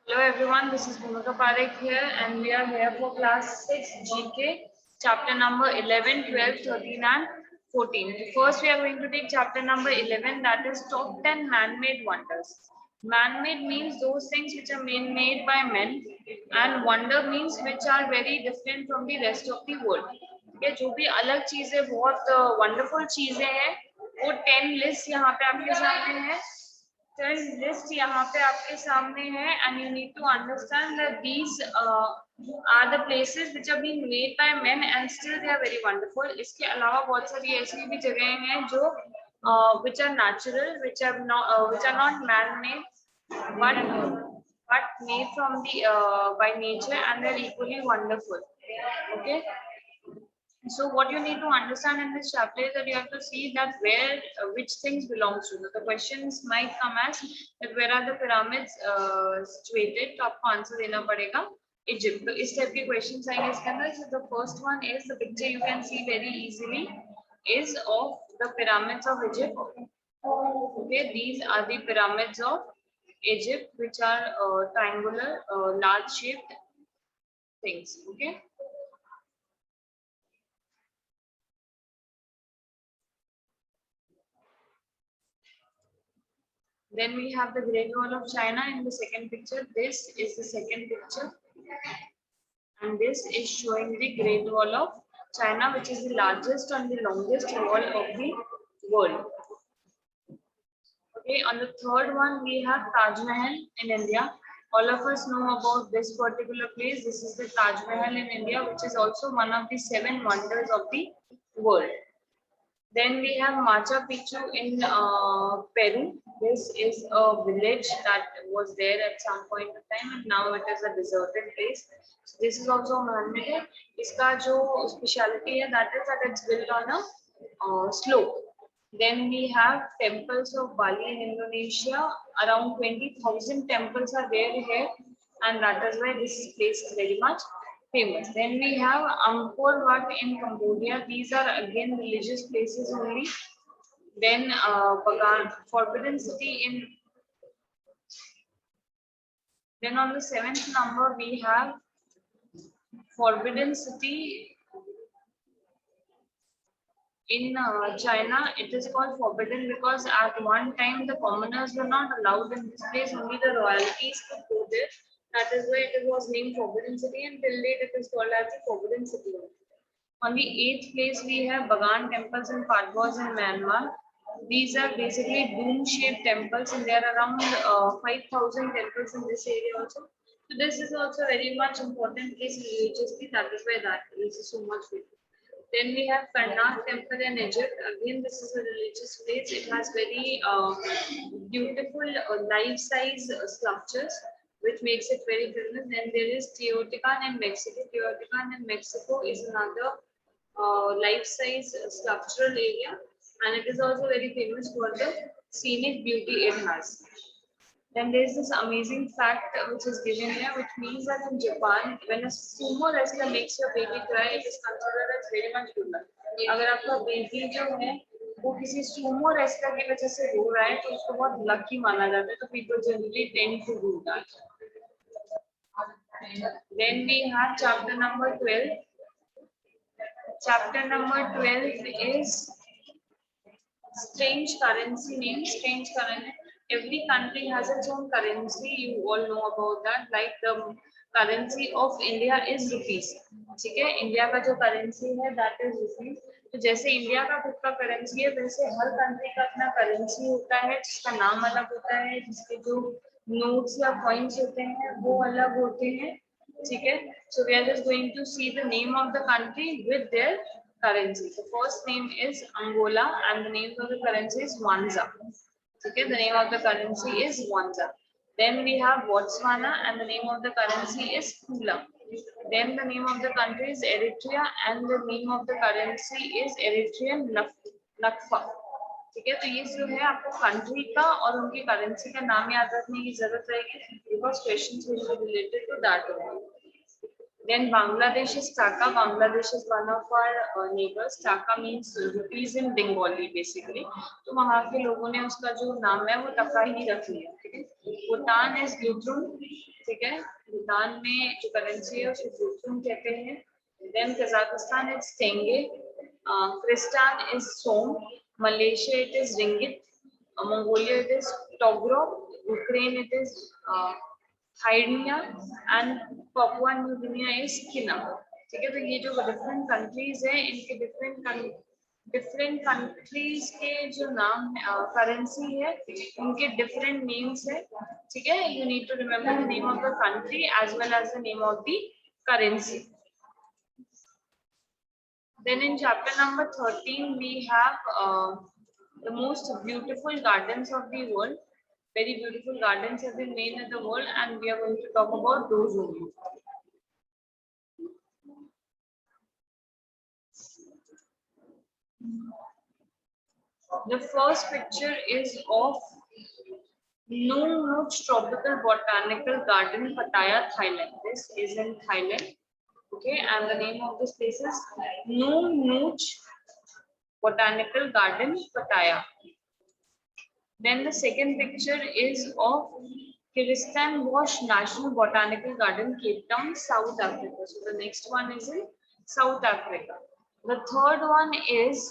Hello everyone, this is Bhumika Parekh here and we are here for class 6 GK, chapter number 11, 12, 13 and 14. First we are going to take chapter number 11, that is top 10 man-made wonders. Man-made means those things which are made by men, and wonder means which are very different from the rest of the world. Okay, जो भी अलग चीजें बहुत wonderful चीजें हैं वो 10 list यहाँ पे आपके सामने है। लिस्ट यहाँ पे आपके सामने है and you need to understand that these are the places which are being made by men and still they are very wonderful. इसके अलावा बहुत सारी ऐसी भी जगह हैं जो which are natural, which are not man made but made from the by nature and they're equally wonderful. Okay. So what you need to understand in this chapter is that you have to see that where which things belongs to. The questions might come as that where are the pyramids situated? तो आपको answer देना पड़ेगा Egypt. तो इस type के questions आएंगे इसके अंदर. So the first one is the picture you can see very easily is of the pyramids of Egypt. Okay, these are the pyramids of Egypt, which are triangular, large shaped things. Okay. Then we have the Great Wall of China in the second picture. This is the second picture. And this is showing the Great Wall of China, which is the largest and the longest wall of the world. Okay, on the third one, we have Taj Mahal in India. All of us know about this particular place. This is the Taj Mahal in India, which is also one of the 7 wonders of the world. Then we have Machu Picchu in Peru. This is a village that was there at some point of time and now it is a deserted place. So this is also man-made. इसका जो speciality है that is that it's built on a slope. Then we have temples of Bali in Indonesia. Around 20,000 temples are there here and that is why this place is very much famous. Then we have Angkor Wat in Cambodia. These are again religious places only. Then Bagan, Forbidden City in. Then on the 7th number we have Forbidden City in China. It is called forbidden because at one time the commoners were not allowed in this place. Only the royalties could go there. That is why it was named Forbidden City and till date it is called as the Forbidden City. On the 8th place, we have Bagan temples and Patwas in Myanmar. These are basically dome-shaped temples and there are around 5,000 temples in this area also. So this is also very much important place religiously. That is why that is so much big. Then we have Karnak temple in Egypt. Again, this is a religious place. It has very beautiful life-size sculptures, which makes it very famous. Then there is Teotihuacan in Mexico. Teotihuacan in Mexico is another life-size sculptural area, and it is also very famous for the scenic beauty it has. Then there is this amazing fact which is given here, which means that in Japan, when a sumo wrestler makes your baby cry, it is considered as very much good luck. अगर आपका baby जो है वो किसी sumo wrestler की वजह से रो रहा है तो उसको बहुत लकी माना जाता है, तो people generally tend to do that. Then we have chapter number 12. Chapter number 12 is strange currency names. Strange currency. Every country has its own currency. You all know about that. Like the currency of India is rupees. ठीक है, India का जो currency है that is rupees. तो जैसे India का खुद का करेंसी है वैसे हर कंट्री का अपना करेंसी होता है जिसका नाम अलग होता है, जिसके जो नोट्स या कॉइन्स होते हैं वो अलग होते हैं. ठीक है, so we are just going to see the name of the country with their currency. The first name is Angola and the name of the currency is Kwanza. Okay, the name of the currency is Kwanza. Then we have Botswana and the name of the currency is Pula. Then the name of the country is Eritrea and the name of the currency is Eritrean Nakfa. ठीक है, तो ये जो है आपको country का और उनकी करेंसी का नाम याद रखने की जरूरत रहेगी because questions will be related to that only. Then Bangladesh is Taka. Bangladesh is one of our neighbors. Taka means rupees in Bengali basically. तो वहाँ के लोगों ने उसका जो नाम है वो टका ही रख लिया. ठीक है. Bhutan is Yuthrum. ठीक है, भूटान में जो करेंसी है उसको जुचुन कहते हैं। Then Kazakhstan is tenge, Kyrgyzstan is som, Malaysia it is ringgit, Mongolia it is togrog, Ukraine it is hryvnia and Papua New Guinea is kina. ठीक है, तो ये जो डिफरेंट कंट्रीज है इनके डिफरेंट कंट्रीज के जो नाम है, करेंसी है, उनके डिफरेंट नेम्स है। ठीक है, you need to remember the name of the country as well as the name of the currency. Then in chapter number 13 we have the most beautiful gardens of the world. Very beautiful gardens have been made in the world and we are going to talk about those only. The first picture is of Nung Nuch Tropical Botanical Garden, Pattaya, Thailand. This is in Thailand. Okay, and the name of this place is Nung Nuch Botanical Garden, Pattaya. Then the second picture is of Kirstanbosch National Botanical Garden, Cape Town, South Africa. So the next one is in South Africa. The third one is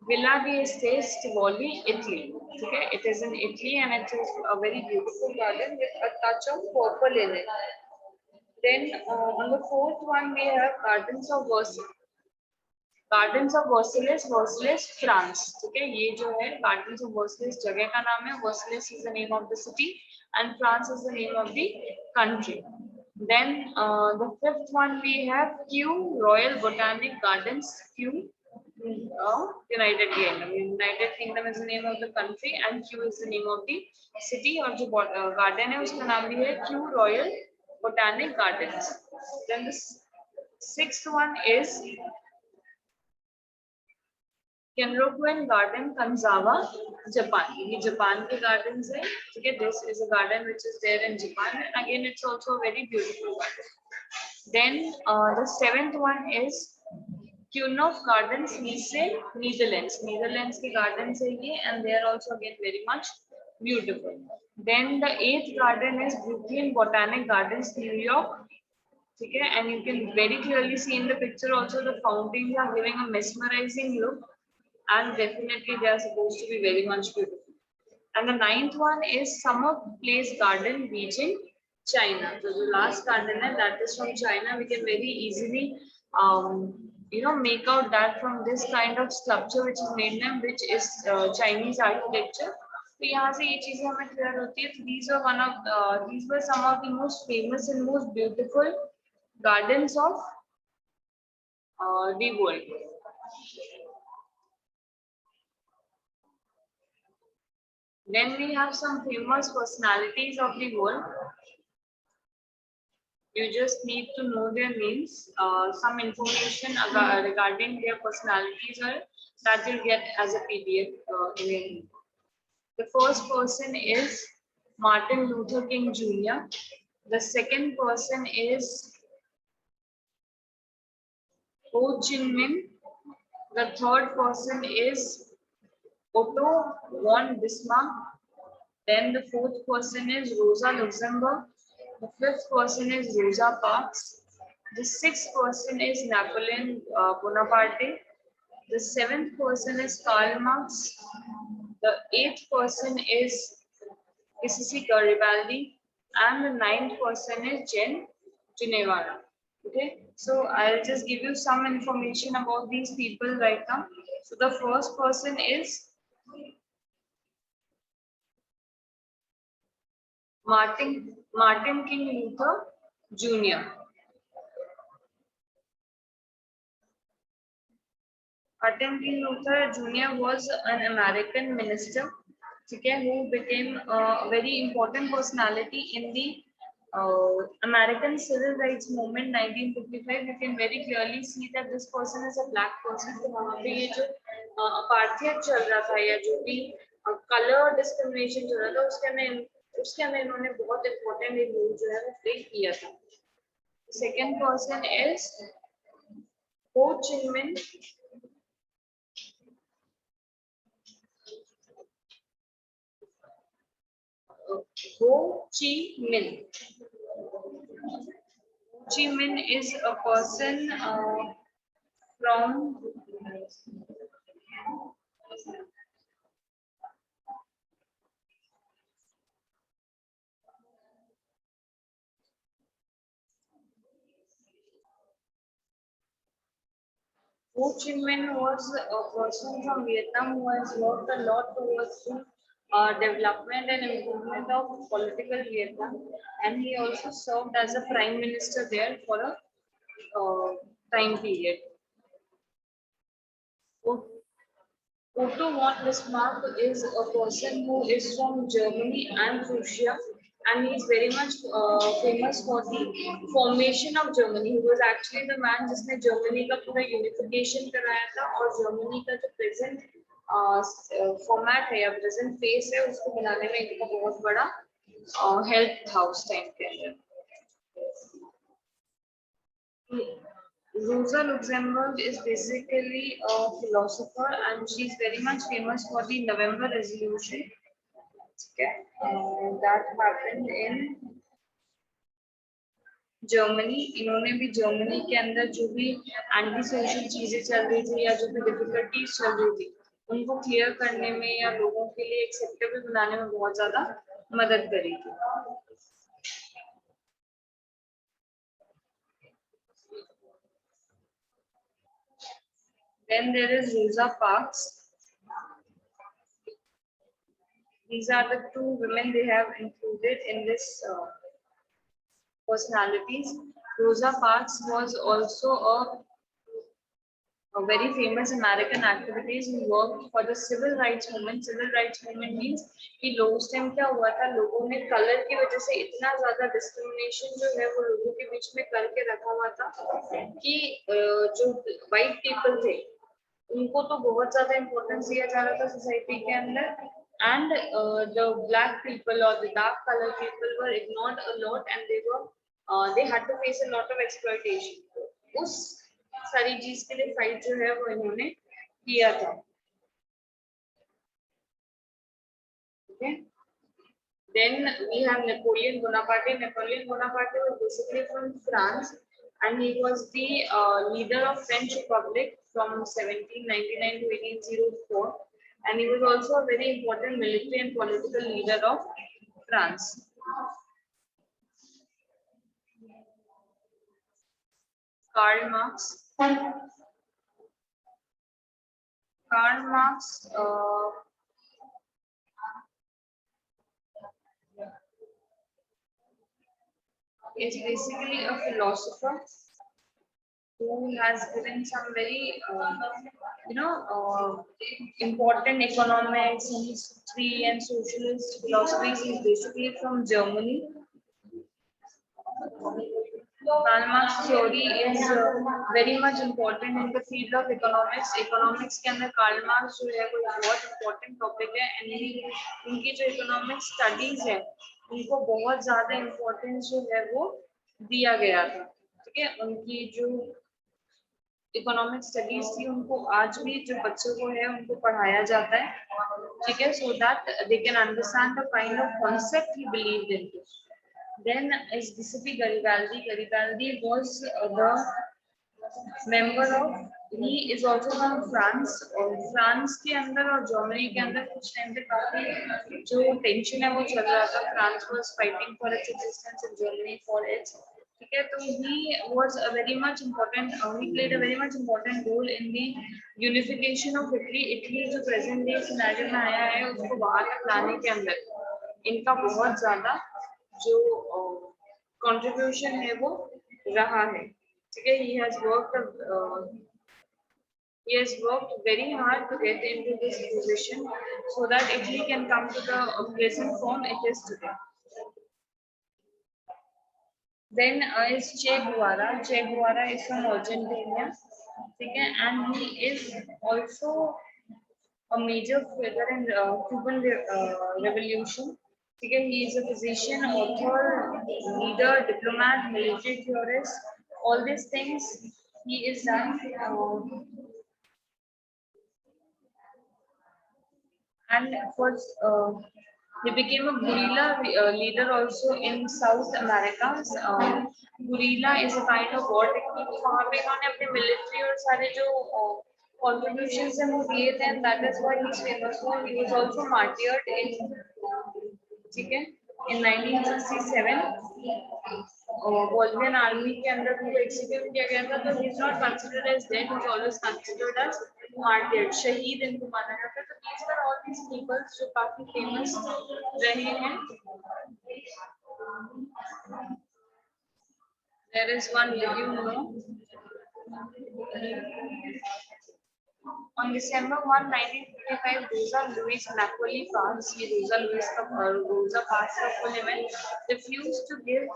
Villa di Este Tivoli, Italy. Okay, it is in Italy and it is a very beautiful garden with a touch of purple in it. Then on the fourth one we have Gardens of Versailles. Gardens of Versailles, Versailles, France. Okay, ये जो है Gardens of Versailles जगह का नाम है. Versailles is the name of the city and France is the name of the country. Then the fifth one we have Kew Royal Botanic Gardens, Kew. United Kingdom. United Kingdom is the name of the country and Kew is the name of the city. और जो garden है उसका नाम भी है Kew Royal Botanic Gardens. Then the sixth one is Kenroku Garden, Kanzawa, Japan. ये Japan के gardens है. ठीक है, this is a garden which is there in Japan and again it's also a very beautiful garden. Then the seventh one is Kunof Gardens, Nice, Netherlands. Netherlands के gardens है ये and they are also again very much beautiful. Then the eighth garden is Brooklyn Botanic Gardens, New York. ठीक है, and you can very clearly see in the picture also the fountains are giving a mesmerizing look and definitely they are supposed to be very much beautiful. And the ninth one is Summer Place Garden, Beijing, China. So the last garden है, that is from China. We can very easily make out that from this kind of sculpture which is made them, which is Chinese architecture. तो यहाँ से ये चीजें हमें clear होती है. These were some of the most famous and most beautiful gardens of the world. Then we have some famous personalities of the world. You just need to know their names. Some information regarding their personalities are that you'll get as a PDF in. The first person is Martin Luther King Jr. The second person is Ho Chi Minh. The third person is Otto von Bismarck. Then the fourth person is Rosa Luxemburg. The fifth person is Rosa Parks. The sixth person is Napoleon Bonaparte. The seventh person is Karl Marx. The eighth person is Giuseppe Garibaldi. And the ninth person is Che Guevara. Okay, so I'll just give you some information about these people right now. So the first person is Martin King Luther Jr. Martin King Luther Jr. was an American minister, who became a very important personality in the American Civil Rights Movement 1955. You can very clearly see that this person is a black person. तो वहाँ पे ये जो apartheid चल रहा था या जो भी color discrimination चल रहा था उसके अंदर इन्होंने बहुत important एक रोल जो है वो प्ले किया था. Second person is Ho Chi Minh. Ho Chi Minh. Ho Chi Minh is a person from Ho Chi Minh was a person from Vietnam who has worked a lot towards the development and improvement of political Vietnam, and he also served as a prime minister there for a time period. Otto von Bismarck is a person who is from Germany and Prussia, and he is very much famous for the formation of Germany. He was actually the man जिसने Germany का पूरा unification कराया था और Germany का जो present format है या present face है उसको बनाने में इनका बहुत बड़ा help था उस time के अंदर. Rosa Luxemburg is basically a philosopher and she's very much famous for the November Resolution. Okay. That happened in Germany. इन्होंने भी जर्मनी के अंदर जो भी एंटी सोशल चीजें चल रही थी या जो भी डिफिकल्टीज चल रही थी उनको क्लियर करने में या लोगों के लिए एक्सेप्टेबल बनाने में बहुत ज्यादा मदद करी थी. Then there is Rosa Parks. These are the two women they have included in this personalities. Rosa Parks was also a very famous American activist who worked for the civil rights movement. Civil rights movement means कि लोग उस time क्या हुआ था, लोगों ने colour की वजह से इतना ज्यादा डिस्क्रिमिनेशन जो है वो लोगों के बीच में करके रखा हुआ था कि जो वाइट पीपल थे उनको तो बहुत ज्यादा इम्पोर्टेंस दिया जा रहा था सोसाइटी के अंदर, and the black people or the dark color people were ignored a lot and they had to face a lot of exploitation. उस सारी चीज के लिए फाइट जो है वो इन्होंने किया था. Okay. Then we have Napoleon Bonaparte. Napoleon Bonaparte was basically from France and he was the leader of French Republic from 1799 to 1804. And he was also a very important military and political leader of France. Karl Marx. Karl Marx is basically a philosopher who has given some very important economics and history and socialist philosophies. He's basically from Germany. Karl Marx theory is very much important in the field of economics. Economics के अंदर Karl Marx जो है वो बहुत important topic है and उनकी जो economic studies है उनको बहुत ज़्यादा importance जो है वो दिया गया था. ठीक है, उनकी जो इकोनॉमिक स्टडीज थी उनको आज भी जो बच्चों को है उनको पढ़ाया जाता है. ठीक है, so that they can understand the kind of concept he believed in. Then is Giuseppe Garibaldi. Garibaldi was the member of, he is also from France. और फ्रांस के अंदर और जर्मनी के अंदर कुछ टाइम पे काफी जो टेंशन है वो चल रहा था. France was fighting for its existence and Germany for its. ठीक है, तो he was a very much important, he played a very much important role in the unification of Italy. Italy जो present day scenario में आया है उसको बाहर तक लाने के अंदर इनका बहुत ज्यादा जो contribution है वो रहा है. ठीक है, he has worked very hard to get into this position so that Italy can come to the present form it is today. Then is Che Guevara. Che Guevara is from Argentina. Okay, and he is also a major figure in Cuban Revolution. Okay, he is a physician, author, leader, diplomat, military theorist. All these things he is done. And for He became a guerrilla leader also in South America. Guerrilla is a kind of war technique. वहाँ पे इन्होंने अपने military और सारे जो contributions हैं वो दिए थे, and that is why he's famous for. He was also martyred in, ठीक है, in 1967 Bolivian army के अंदर उनको execute किया गया था, तो he is not considered as dead, he is always considered as martyred, शहीद इनको माना जाता है. तो these were all these people जो काफी famous रहे हैं. There is one, did you know? On December 1, 1955, Rosa Luis Napoli Pass, Rosa Parks का full name, refused to give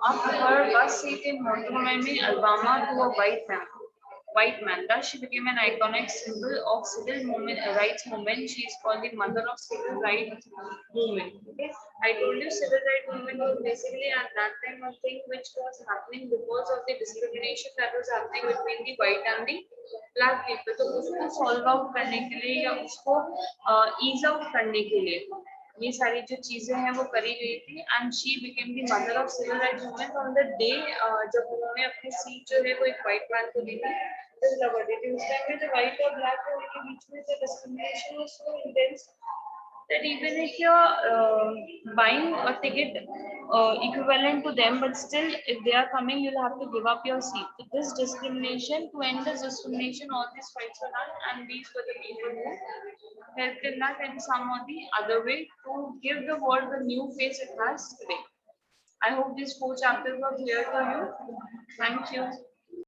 up her bus seat in Montgomery, Alabama to a white man. Thus, she became an iconic symbol of rights movement. She is called the mother of civil rights movement. Okay, I told you civil rights movement was basically at that time a thing which was happening because of the discrimination that was happening between the white and the black people. तो उसको solve out करने के लिए या उसको ease out करने के लिए ये सारी जो चीजें हैं वो करी गई थी. And she became the mother of civil rights movement on the day जब उन्होंने अपनी सीट जो है वो एक व्हाइट मैन को दी थी. लगा दी थी उस टाइम में जो व्हाइट और ब्लैक है उनके बीच में जो discrimination was so intense that even if you're buying a ticket equivalent to them, but still if they are coming you'll have to give up your seat. So this discrimination, to end this discrimination, all these fights were done, and these were the people who helped in that in some or the other way to give the world the new face it has today. I hope these 4 chapters were clear for you. Thank you.